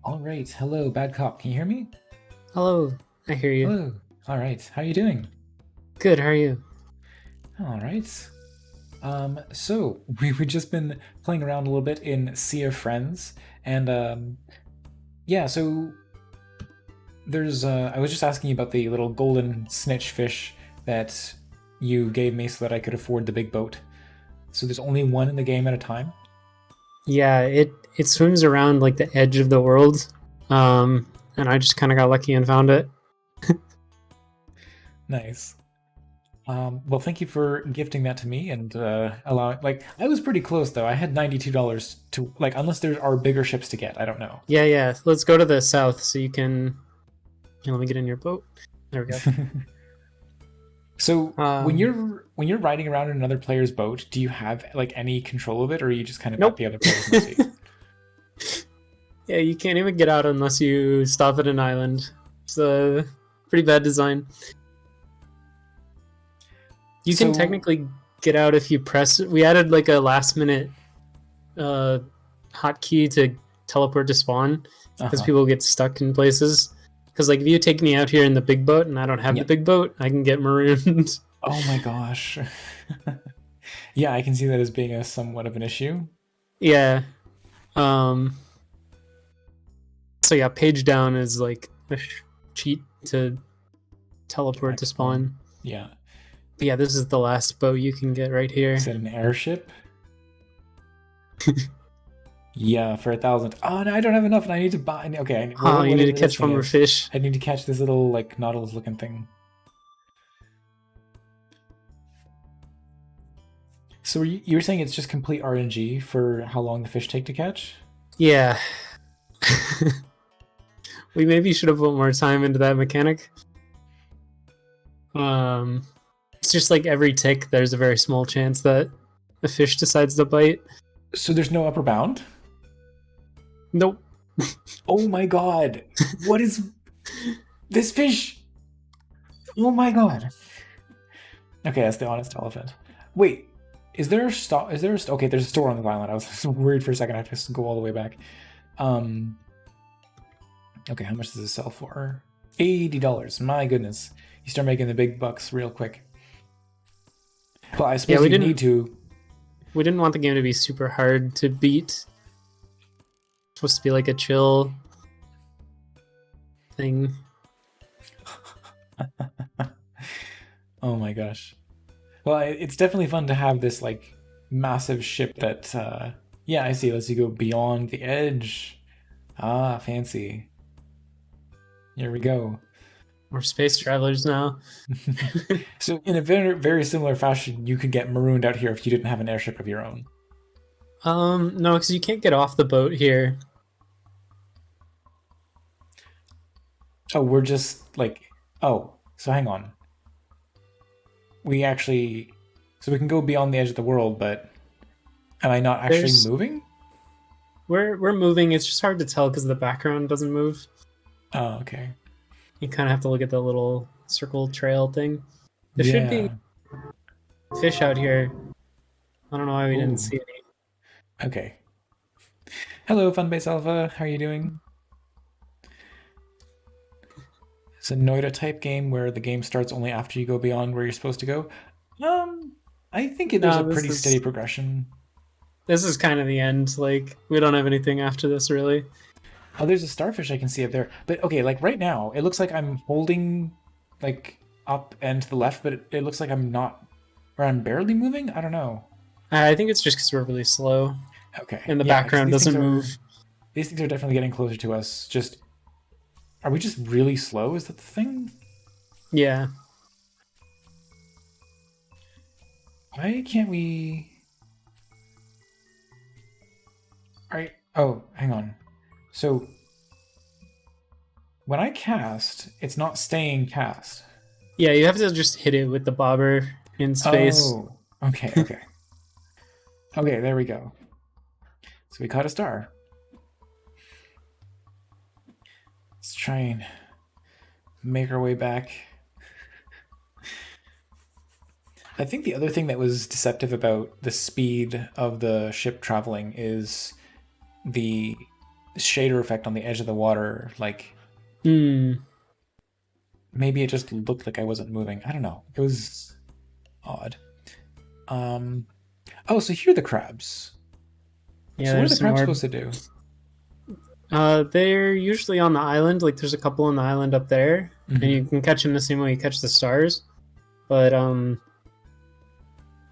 All right. Hello, bad cop. Can you hear me? Hello, I hear you. Hello. All right. How are you doing? Good, how are you? All right. So we've just been playing around a little bit in Sea of Friends, and yeah. So there's I was just asking you about the little golden snitch fish that you gave me so that I could afford the big boat. So there's only one in the game at a time. Yeah, it swims around like the edge of the world. And I just kind of got lucky and found it. Nice. Well, thank you for gifting that to me and allowing. Like, I was pretty close though. I had $92 to like, unless there are bigger ships to get. I don't know. Yeah. Let's go to the south so you can. Here, let me get in your boat. There we go. So when Um, you're riding around in another player's boat, do you have like any control of it, or are you just kind of at nope. the other player's mercy? Yeah, you can't even get out unless you stop at an island. It's a pretty bad design. You can So, technically get out if you press. We added like a last minute uh, hotkey to teleport to spawn because uh-huh. people get stuck in places. Because like if you take me out here in the big boat and I don't have the Yeah. big boat, I can get marooned. Oh my gosh. Yeah, I can see that as being a somewhat of an issue. Yeah. Um. So yeah, page down is like a cheat to Get teleport back to to spawn. spawn. Yeah. But yeah, this is the last boat you can get right Is here. it an airship? Yeah, for 1,000. Oh no, I don't have enough, and I need to buy. Okay, Oh, you need to whatever this catch thing one more is, fish. I need to catch this little like Nautilus looking thing. So you were saying it's just complete RNG for how long the fish take to catch? Yeah. We maybe should have put more time into that mechanic. Um, it's just like every tick, there's a very small chance that a fish decides to bite. So there's no upper bound? Nope. Oh my god. What is this fish? Oh my god. Okay, that's the honest elephant. Wait, is there a stop? Is there a okay? There's a store on the island. I was worried for a second. I have to go all the way back. Um. Okay, how much does this sell for? $80. My goodness, you start making the big bucks real quick. Well, I Yeah, suppose you need to. we didn't want the game to be super hard to beat. It's supposed to be like a chill thing. Oh my gosh. Well, it's definitely fun to have this like massive ship that. Yeah, I see. Lets you go beyond the edge. Ah, fancy. Here we go. We're space travelers now. So, in a very similar fashion, you could get marooned out here if you didn't have an airship of your own. No, because you can't get off the boat here. Oh, we're just like, oh, so hang on. We actually, so we can go beyond the edge of the world, but am I not actually There's moving? we're moving. It's just hard to tell because the background doesn't move. Oh, okay. You kind of have to look at the little circle trail thing. There should be Yeah. fish out here. I don't know why we didn't Ooh. see any. Okay. Hello, Funbase Alpha. How are you doing? It's a Noida type game where the game starts only after you go beyond where you're supposed to go. Um, I think there's a No, pretty steady progression. this is kind of the end. Like we don't have anything after this really. Oh, there's a starfish I can see up there. But okay, like right now, it looks like I'm holding like up and to the left, but it looks like I'm not, or I'm barely moving. I don't know. I think it's just because we're really slow Okay, and the yeah, because background doesn't move. these things are definitely getting closer to us. Just are we just really slow? Is that the thing? Yeah. Why can't we? All right. Oh, hang on. So when I cast, it's not staying cast. Yeah, you have to just hit it with the bobber in space. Oh, okay. Okay, there we go. So we caught a star. Let's try and make our way back. I think the other thing that was deceptive about the speed of the ship traveling is the shader effect on the edge of the water. Like Hmm. maybe it just looked like I wasn't moving. I don't know. It was odd. Um. Oh, so here are the crabs. Yeah, So what are there's the some crabs more. supposed to do? They're usually on the island. Like there's a couple on the island up there, and Mm-hmm. you can catch them the same way you catch the stars. But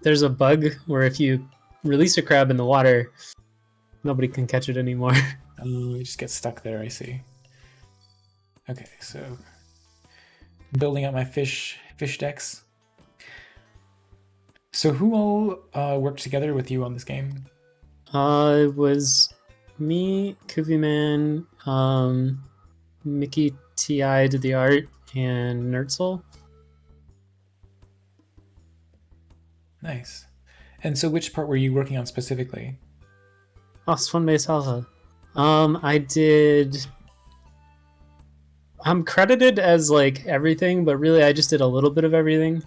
there's a bug where if you release a crab in the water, nobody can catch it anymore. Oh, you just get stuck there. I see. Okay, so building up my fish decks. So who all worked together with you on this game? It was me, Koofy Man, Mickey Ti did the art, and Nertzel. Nice. And so which part were you working on specifically? Oh, Fun Base Alpha. I did. I'm credited as like everything, but really I just did a little bit of everything.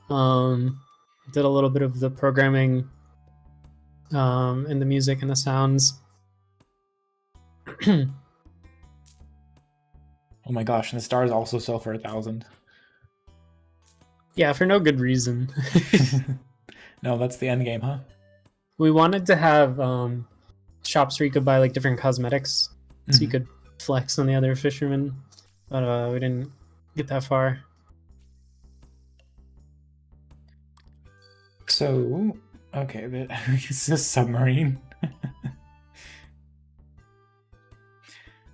Did a little bit of the programming, and the music and the sounds. Oh my gosh, and the stars also sell for 1,000. Yeah, for no good reason. No, that's the end game, huh? We wanted to have shops where you could buy like different cosmetics, so you Mhm. could flex on the other fishermen, but we didn't get that far. So, okay, but it's a submarine.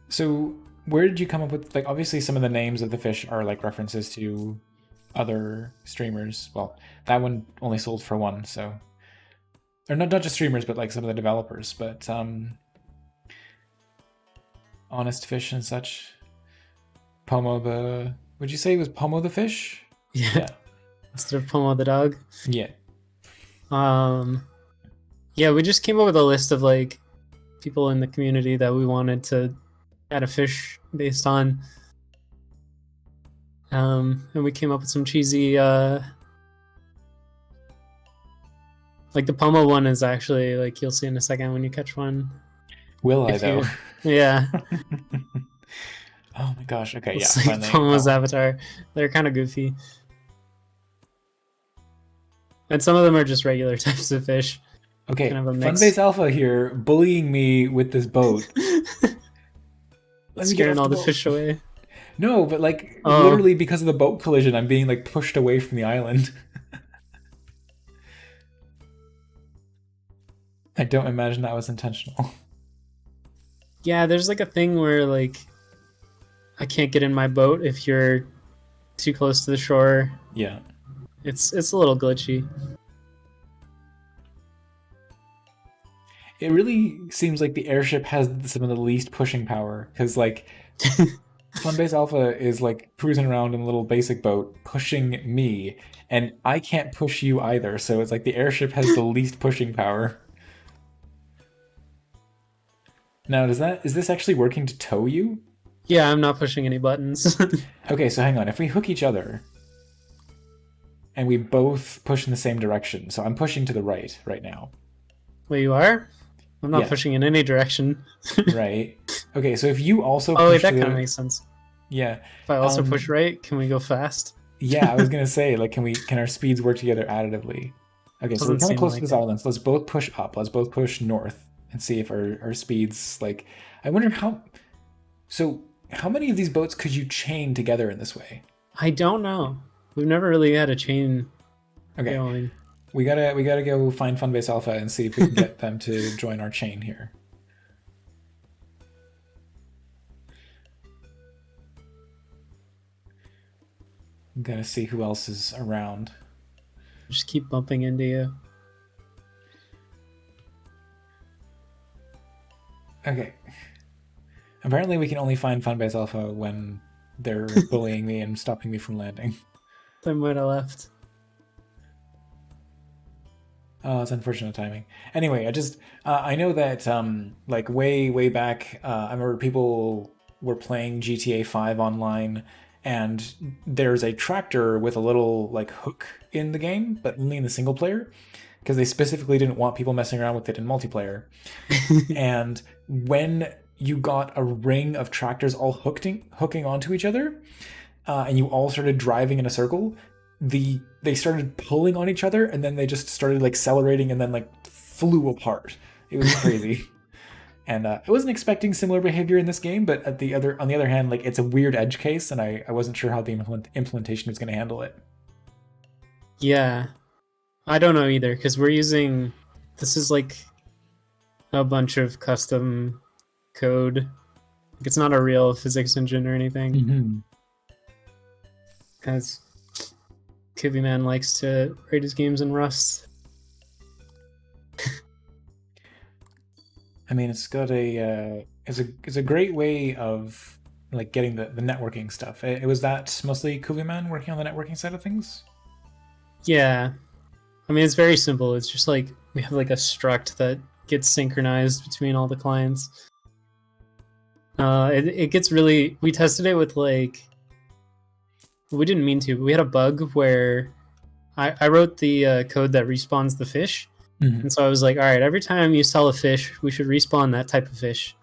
So, where did you come up with, like, obviously some of the names of the fish are like references to other streamers. Well, that one only sold for one, so, or not just streamers, but like some of the developers. But Honest Fish and such. Pomo the, would you say it was Pomo the fish? Yeah, Yeah, instead of Pomo the dog. yeah. Um, yeah, we just came up with a list of like people in the community that we wanted to add a fish based on. And we came up with some cheesy, like the Pomo one is actually like you'll see in a second when you catch one. Will I If though? you, yeah, Oh my gosh. Okay, yeah, it's like finally. Pomo's Oh. avatar. They're kind of goofy, and some of them are just regular types of fish. Okay, Kind of a mix. Funbase Alpha here bullying me with this boat. Let me get Scaring off the all the boat. fish away. No, but like Oh, literally because of the boat collision, I'm being like pushed away from the island. I don't imagine that was intentional. yeah. There's like a thing where like I can't get in my boat if you're too close to the shore. Yeah. It's a little glitchy. It really seems like the airship has some of the least pushing power because like Funbase Alpha is like cruising around in a little basic boat pushing me, and I can't push you either. So it's like the airship has the least pushing power. Now, is this actually working to tow you? Yeah, I'm not pushing any buttons. Okay, so hang on. If we hook each other and we both push in the same direction, so I'm pushing to the right now. Wait, you are? I'm not Yeah, pushing in any direction. right. Okay, so if you also Oh wait, push that to kind of the makes sense. yeah, If I also push um, right, can we go fast? yeah, I was gonna say like can our speeds work together additively? Okay, so we're Doesn't kind of seem close to like this it. island. So let's both push up. Let's both push north and see if our speeds like. I wonder how. So how many of these boats could you chain together in this way? I don't know. We've never really had a chain Okay, going. we gotta go find Funbase Alpha and see if we can get them to join our chain here. Gotta see who else is around. Just keep bumping into you. Okay. Apparently we can only find Funbase Alpha when they're bullying me and stopping me from landing. They might have left. Oh, it's unfortunate timing. Anyway, I know that like way back, I remember people were playing GTA 5 online, and there's a tractor with a little like hook in the game, but only in the single player, because they specifically didn't want people messing around with it in multiplayer. And when you got a ring of tractors all hooking onto each other, and you all started driving in a circle, they started pulling on each other, and then they just started like accelerating, and then like flew apart. It was crazy. And I wasn't expecting similar behavior in this game, but on the other hand, like it's a weird edge case, and I wasn't sure how the implementation was going to handle it. Yeah, I don't know either because we're using this is like a bunch of custom code. It's not a real physics engine or anything. Mm-hmm. As Man likes to write his games in Rust. I mean, it's got it's a great way of like getting the networking stuff. It was that mostly Man working on the networking side of things. Yeah, I mean it's very simple. It's just like we have like a struct that gets synchronized between all the clients. It gets really. We tested it with like. We didn't mean to, but we had a bug where I wrote the code that respawns the fish. Mm-hmm. And so I was like, all right, every time you sell a fish, we should respawn that type of fish.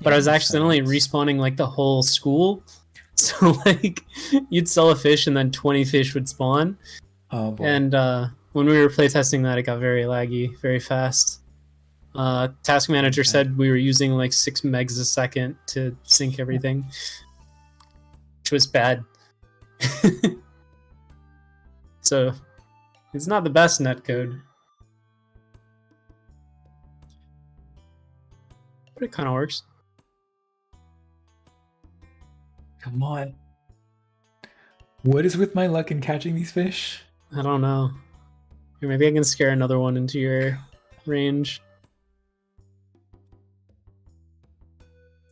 But I was accidentally respawning like the whole school. So like you'd sell a fish and then 20 fish would spawn. Oh boy. And when we were playtesting that, it got very laggy, very fast. Task manager said we were using like 6 megs a second to sync everything, which was bad. So it's not the best netcode, but it kind of works. Come on. What is with my luck in catching these fish? I don't know. Or maybe I can scare another one into your range.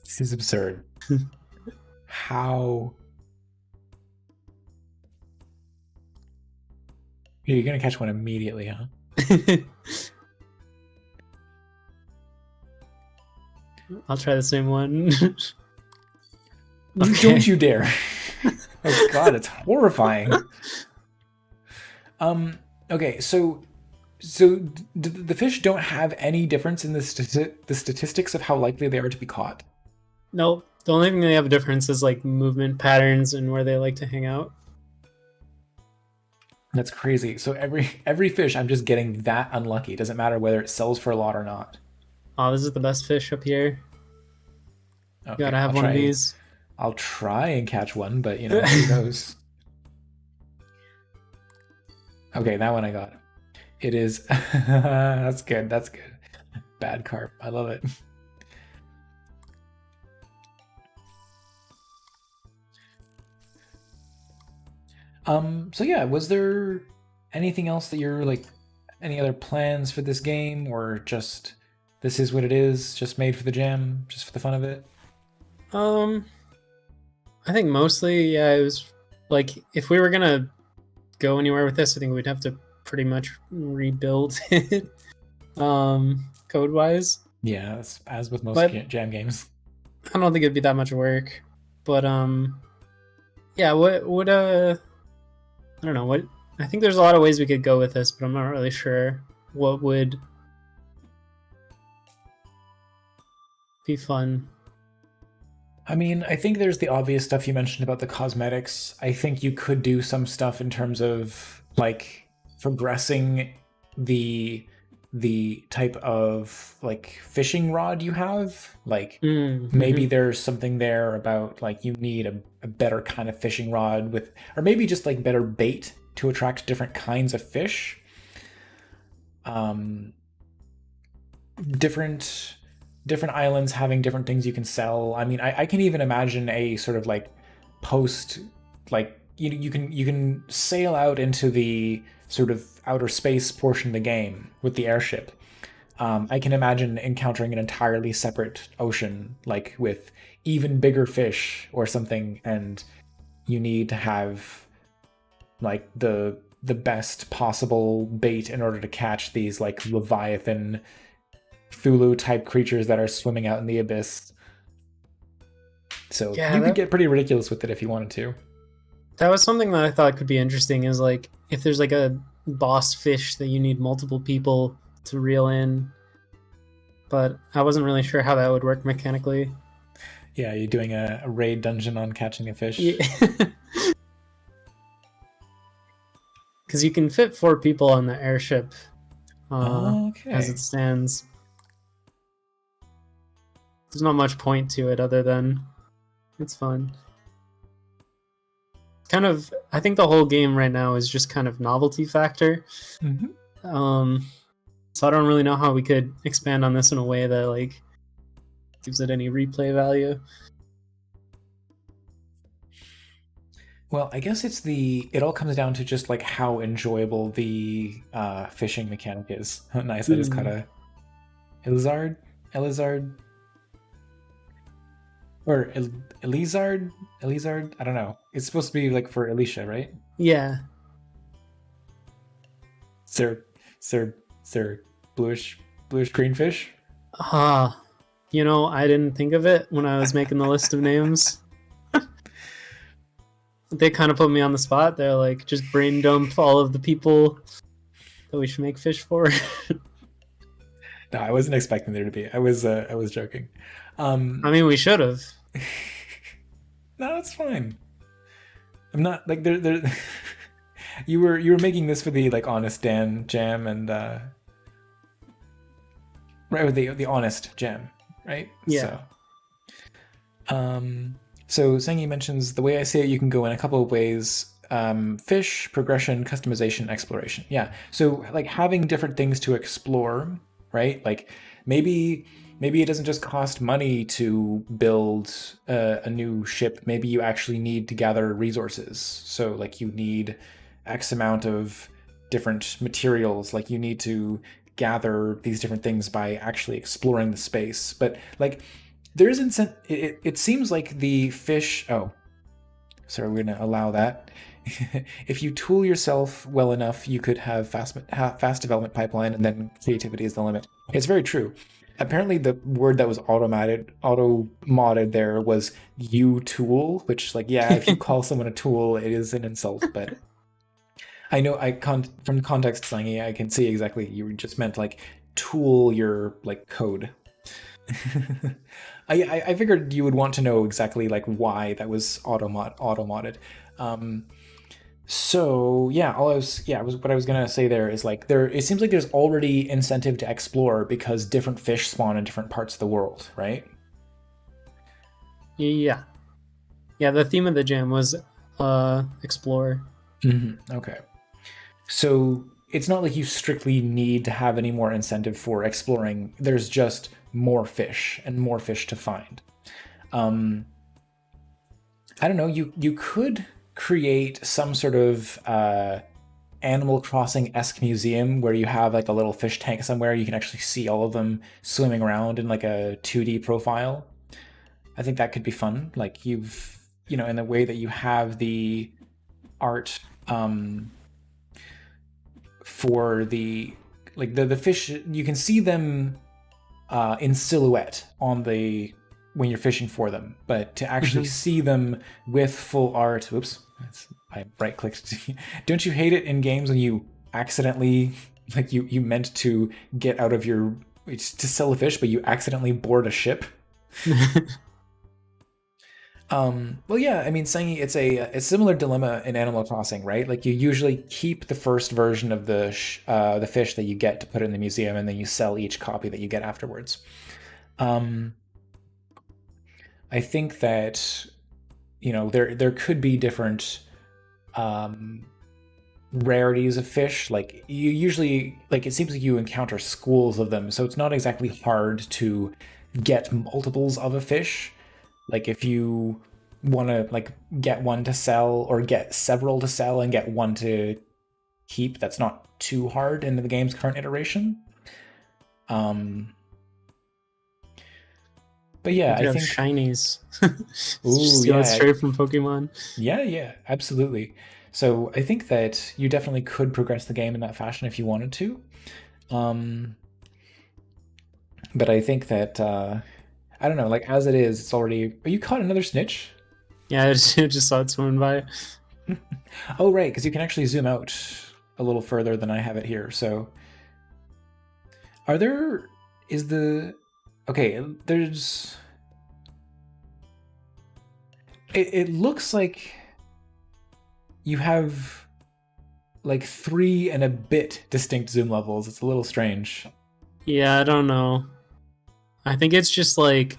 This is absurd. How? You're gonna catch one immediately, huh? I'll try the same one. Okay. Don't you dare. Oh god, it's horrifying. Okay, so the fish don't have any difference in the statistics of how likely they are to be caught? Nope. The only thing they have a difference is like movement patterns and where they like to hang out. That's crazy. So every fish I'm just getting that unlucky. Doesn't matter whether it sells for a lot or not. Oh, this is the best fish up here. Okay, You gotta have one of these. I'll try and catch one, but who knows? Okay, that one I got. It is. That's good. That's good. Bad carp. I love it. So yeah, was there anything else that you're like, any other plans for this game, or just this is what it is, just made for the jam, just for the fun of it? I think mostly, yeah, it was like if we were gonna go anywhere with this, I think we'd have to pretty much rebuild it, code-wise. Yeah, as with most jam games. I don't think it'd be that much work, but yeah, what I don't know what. I think there's a lot of ways we could go with this, but I'm not really sure what would be fun. I mean, I think there's the obvious stuff you mentioned about the cosmetics. I think you could do some stuff in terms of like progressing the type of like fishing rod you have. Like maybe there's something there about like you need a better kind of fishing rod with, or maybe just like better bait to attract different kinds of fish. Different islands having different things you can sell. I mean, I can even imagine a sort of like post, like you can sail out into the sort of outer space portion of the game with the airship. I can imagine encountering an entirely separate ocean, like with even bigger fish or something, and you need to have like the best possible bait in order to catch these like Leviathan Cthulhu type creatures that are swimming out in the abyss. So yeah, you could get pretty ridiculous with it if you wanted to. That was something that I thought could be interesting, is like if there's like a boss fish that you need multiple people to reel in, but I wasn't really sure how that would work mechanically. Yeah, you're doing a raid dungeon on catching a fish. Yeah. Because you can fit 4 people on the airship as it Okay. stands. There's not much point to it other than it's fun. Kind of, I think the whole game right now is just kind of novelty factor. So I don't really know how we could expand on this in a way that like gives it any replay value. Well, I guess it all comes down to just like how enjoyable the fishing mechanic is. Nice, I just caught a Elizard, or Elizard. I don't know. It's supposed to be like for Alicia, right? Yeah. Sir, bluish green fish. You know, I didn't think of it when I was making the list of names. They kind of put me on the spot. They're like, just brain dump all of the people that we should make fish for. No, I wasn't expecting there to be. I was joking. I mean, we should have. No, it's fine. I'm not like there. You were making this for the like Honest Dan jam and right, with the Honest jam, right? Yeah. So Sengi mentions the way I say it, you can go in a couple of ways. Fish, progression, customization, exploration. Yeah. So like having different things to explore, right? Like maybe it doesn't just cost money to build a new ship. Maybe you actually need to gather resources. So like you need X amount of different materials. Like you need to gather these different things by actually exploring the space. But like there's it seems like the fish. Oh, sorry, we're gonna allow that. If you tool yourself well enough, you could have fast development pipeline, and then creativity is the limit. It's very true. Apparently, the word that was auto modded there was "you tool," which, like, yeah, if you call someone a tool, it is an insult. But I know from context, Slangy, I can see exactly you just meant like tool your like code. I figured you would want to know exactly like why that was auto modded. So yeah, what I was gonna say there is like it seems like there's already incentive to explore because different fish spawn in different parts of the world, right? Yeah. Yeah, the theme of the jam was explore. Mm-hmm. Okay. So it's not like you strictly need to have any more incentive for exploring. There's just more fish and more fish to find. I don't know. You could create some sort of Animal Crossing-esque museum where you have like a little fish tank somewhere. You can actually see all of them swimming around in like a 2D profile. I think that could be fun. Like in the way that you have the art for the fish, you can see them in silhouette when you're fishing for them, but to actually see them with full art. Oops, I right clicked. Don't you hate it in games when you accidentally like you meant to get out of your to sell a fish, but you accidentally board a ship? Well, yeah, I mean, Sangi, it's a similar dilemma in Animal Crossing, right? Like you usually keep the first version of the fish that you get to put in the museum, and then you sell each copy that you get afterwards. I think that there could be different rarities of fish. Like you usually it seems like you encounter schools of them, so it's not exactly hard to get multiples of a fish. Like if you want to like get one to sell or get several to sell and get one to keep, that's not too hard in the game's current iteration. But yeah, I think shinies. Ooh, Steal yeah, it straight from Pokemon. Yeah, absolutely. So I think that you definitely could progress the game in that fashion if you wanted to. But I think that I don't know, like as it is, it's already. Are you caught another snitch? Yeah, I just saw it swimming by. Oh right, because you can actually zoom out a little further than I have it here. So, is the okay, there's it looks like you have like 3 and a bit distinct zoom levels. It's a little strange. Yeah, I don't know. I think it's just like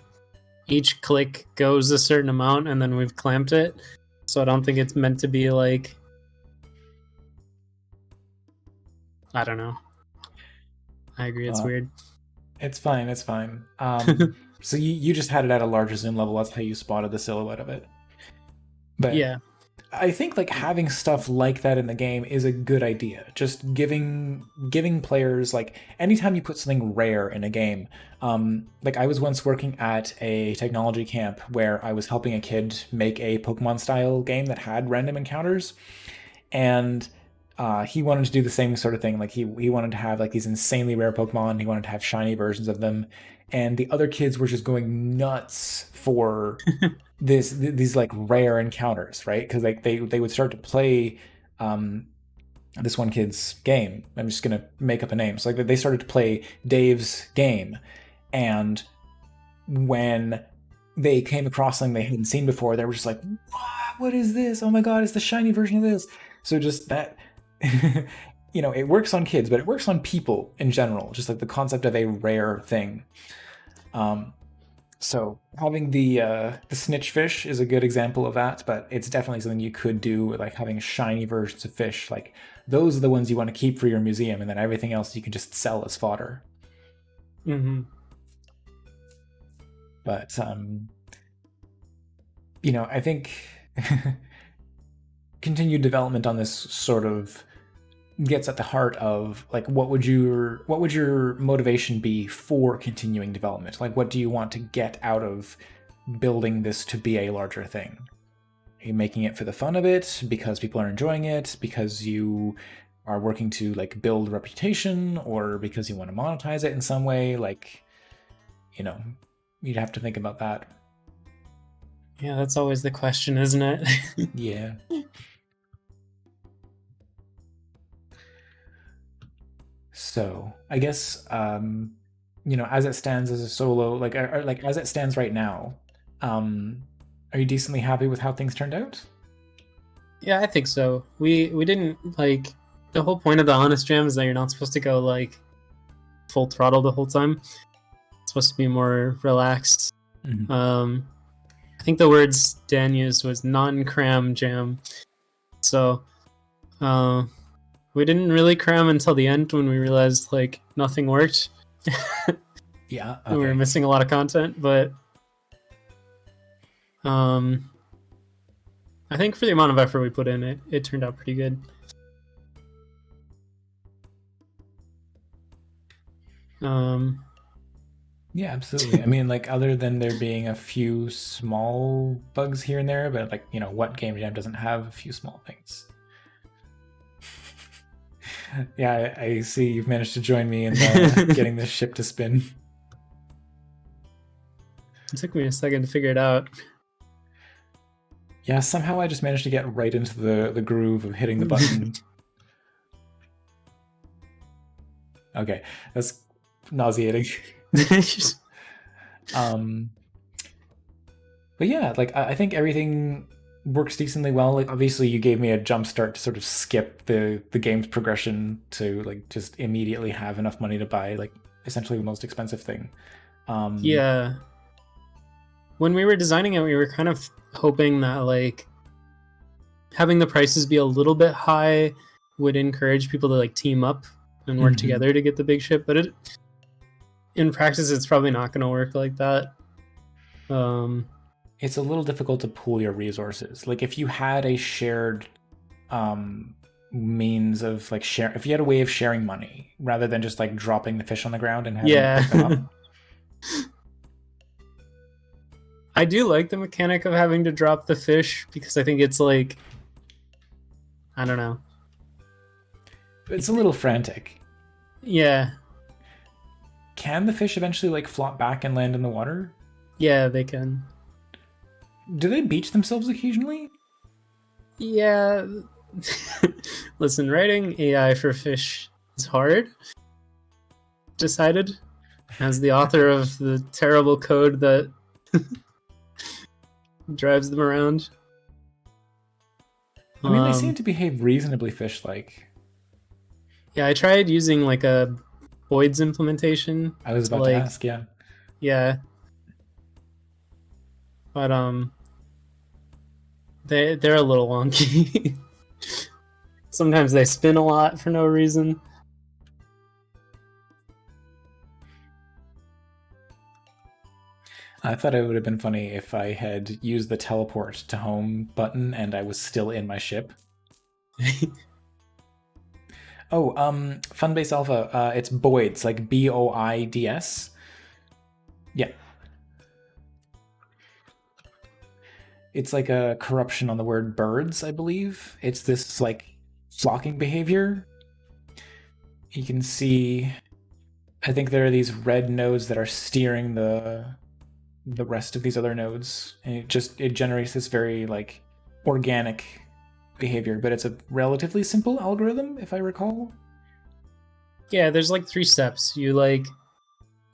each click goes a certain amount and then we've clamped it. So I don't think it's meant to be like, I don't know. I agree, it's weird. It's fine, it's fine. So you just had it at a larger zoom level. That's how you spotted the silhouette of it. But Yeah. I think like having stuff like that in the game is a good idea. Just giving players like anytime you put something rare in a game. Like I was once working at a technology camp where I was helping a kid make a Pokemon style game that had random encounters, and he wanted to do the same sort of thing. Like he wanted to have like these insanely rare Pokemon. He wanted to have shiny versions of them, and the other kids were just going nuts for these like rare encounters, right? Because like they would start to play um, this one kid's game. I'm just gonna make up a name. So like they started to play Dave's game, and when they came across something they hadn't seen before, they were just like, what is this? Oh my god, it's the shiny version of this. So just that, it works on kids, but it works on people in general. Just like the concept of a rare thing. So having the snitch fish is a good example of that, but it's definitely something you could do with like having shiny versions of fish. Like those are the ones you want to keep for your museum, and then everything else you can just sell as fodder. Mm-hmm. But I think continued development on this sort of gets at the heart of like what would your motivation be for continuing development? Like what do you want to get out of building this to be a larger thing? Are you making it for the fun of it, because people are enjoying it, because you are working to like build reputation, or because you want to monetize it in some way? Like, you'd have to think about that. Yeah, that's always the question, isn't it? Yeah. So I guess as it stands as a solo, like as it stands right now, um, are you decently happy with how things turned out? Yeah, I think so. We didn't like the whole point of the honest jam is that you're not supposed to go like full throttle the whole time. It's supposed to be more relaxed. Mm-hmm. I think the words Dan used was non-cram jam. So we didn't really cram until the end when we realized like nothing worked. Yeah, We were missing a lot of content, but I think for the amount of effort we put in, it turned out pretty good. Yeah, absolutely. I mean, like other than there being a few small bugs here and there, but like what game jam doesn't have a few small things? Yeah, I see you've managed to join me in getting this ship to spin. It took me a second to figure it out. Yeah, somehow I just managed to get right into the groove of hitting the button. Okay, that's nauseating. But yeah, like I think everything works decently well. Like obviously you gave me a jump start to sort of skip the game's progression to like just immediately have enough money to buy like essentially the most expensive thing. Yeah. When we were designing it, we were kind of hoping that like having the prices be a little bit high would encourage people to like team up and work together to get the big ship, but in practice it's probably not going to work like that. It's a little difficult to pool your resources. Like if you had a shared means of like share, if you had a way of sharing money rather than just like dropping the fish on the ground and having to pick them up. I do like the mechanic of having to drop the fish because I think it's like, I don't know. It's a little frantic. Yeah. Can the fish eventually like flop back and land in the water? Yeah, they can. Do they beach themselves occasionally? Yeah. Listen, writing AI for fish is hard. Decided. as the author of the terrible code that drives them around. I mean, they seem to behave reasonably fish-like. Yeah, I tried using like a Boyd's implementation I was to about to like, ask, yeah. yeah, but they're a little wonky. Sometimes they spin a lot for no reason. I thought it would have been funny if I had used the teleport to home button and I was still in my ship. Oh, Funbase Alpha, it's Boyd's, like Boids. Yeah. It's like a corruption on the word birds, I believe. It's this like flocking behavior. You can see, I think there are these red nodes that are steering the rest of these other nodes, and it generates this very like organic behavior, but it's a relatively simple algorithm, if I recall. Yeah, there's like 3 steps. You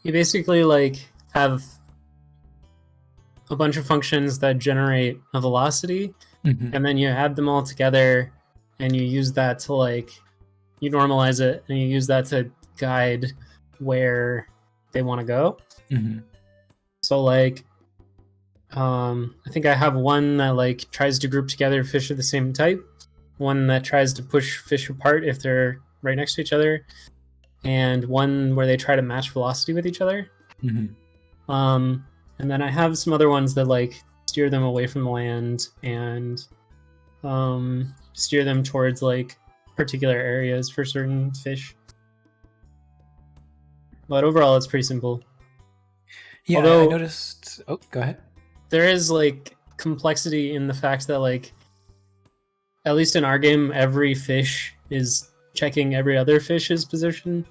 basically like have a bunch of functions that generate a velocity, and then you add them all together, and you use that to like you normalize it, and you use that to guide where they want to go. So like, I think I have one that like tries to group together fish of the same type, one that tries to push fish apart if they're right next to each other, and one where they try to match velocity with each other. And then I have some other ones that like steer them away from the land and steer them towards like particular areas for certain fish. But overall, it's pretty simple. Yeah, although I noticed. Oh, go ahead. There is like complexity in the fact that like, at least in our game, every fish is checking every other fish's position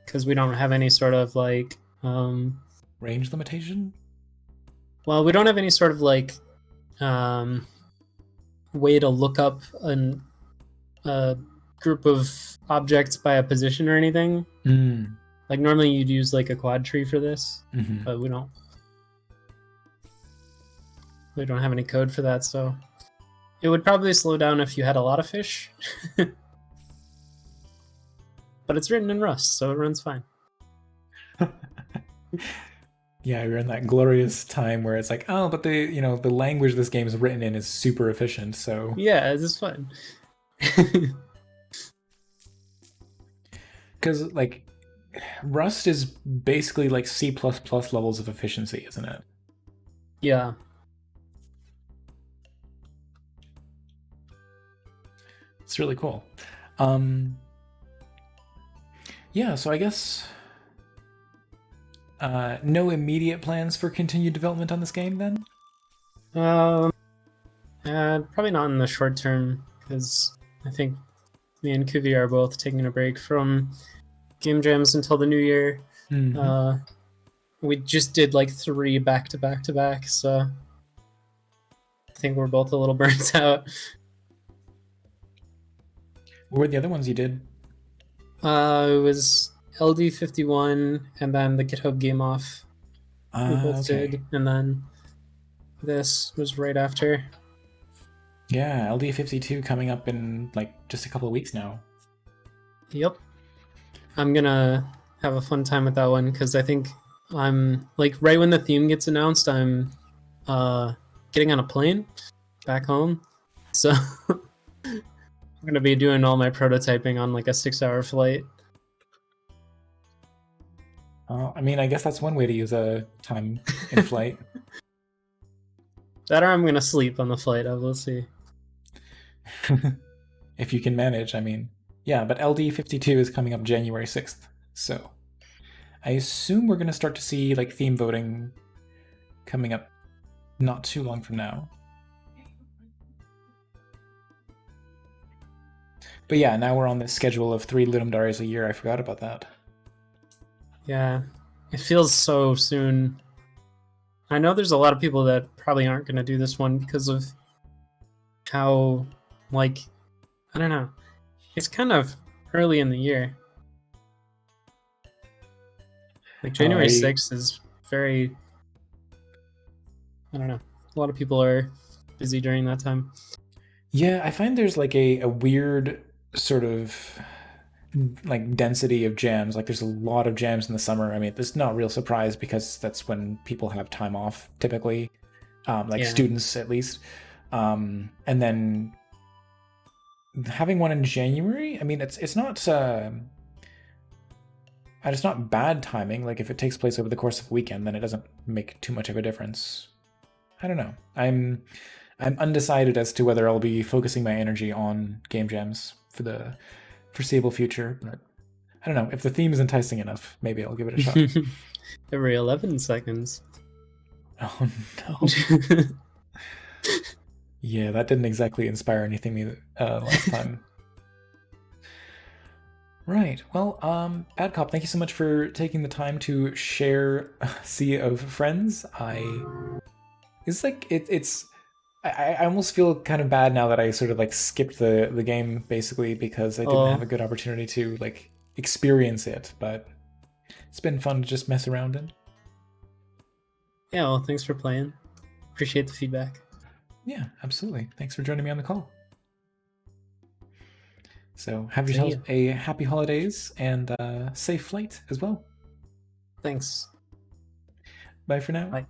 because we don't have any sort of like range limitation. Well, we don't have any sort of like way to look up a group of objects by a position or anything. Like normally you'd use like a quad tree for this, but we don't have any code for that, so it would probably slow down if you had a lot of fish. But it's written in Rust, so it runs fine. Yeah, we're in that glorious time where it's like, oh, but the language this game is written in is super efficient, so yeah, it's fun. Because like Rust is basically like C++ levels of efficiency, isn't it? Yeah. It's really cool. Yeah, so I guess no immediate plans for continued development on this game then? Probably not in the short term, because I think me and Kuvi are both taking a break from game jams until the new year. We just did like 3 back-to-back-to-back, so I think we're both a little burnt out. What were the other ones you did? It was LD51 and then the GitHub Game Off. We both did, and then this was right after. Yeah, LD52 coming up in like just a couple of weeks now. Yep. I'm gonna have a fun time with that one because I think I'm like right when the theme gets announced, I'm getting on a plane back home. So I'm gonna be doing all my prototyping on like a 6-hour flight. I mean, I guess that's one way to use a time in flight. That or I'm gonna sleep on the flight. I will see. If you can manage, I mean. Yeah, but LD52 is coming up January 6th, so I assume we're going to start to see like theme voting coming up not too long from now. But yeah, now we're on this schedule of 3 Ludum Dares a year. I forgot about that. Yeah, it feels so soon. I know there's a lot of people that probably aren't going to do this one because of how, like, I don't know. It's kind of early in the year. Like January I 6th is very, I don't know. A lot of people are busy during that time. Yeah, I find there's like a weird sort of like density of jams. Like there's a lot of jams in the summer. I mean, this is not a real surprise because that's when people have time off typically, like Yeah. students at least. And then having one in January, I mean, it's not bad timing. Like if it takes place over the course of a weekend, then it doesn't make too much of a difference. I don't know. I'm undecided as to whether I'll be focusing my energy on game jams for the foreseeable future, but I don't know. If the theme is enticing enough, maybe I'll give it a shot. Every 11 seconds. Oh no. Yeah, that didn't exactly inspire anything last time. Right. Well, Badcop, thank you so much for taking the time to share Sea of Friends. It's like it's I almost feel kind of bad now that I sort of like skipped the game basically because I didn't have Oh, a good opportunity to like experience it, but it's been fun to just mess around in. yeah. Well, thanks for playing. Appreciate the feedback. Yeah, absolutely. Thanks for joining me on the call. So have See yourselves you. a happy holidays and safe flight as well. Thanks. Bye for now. Bye.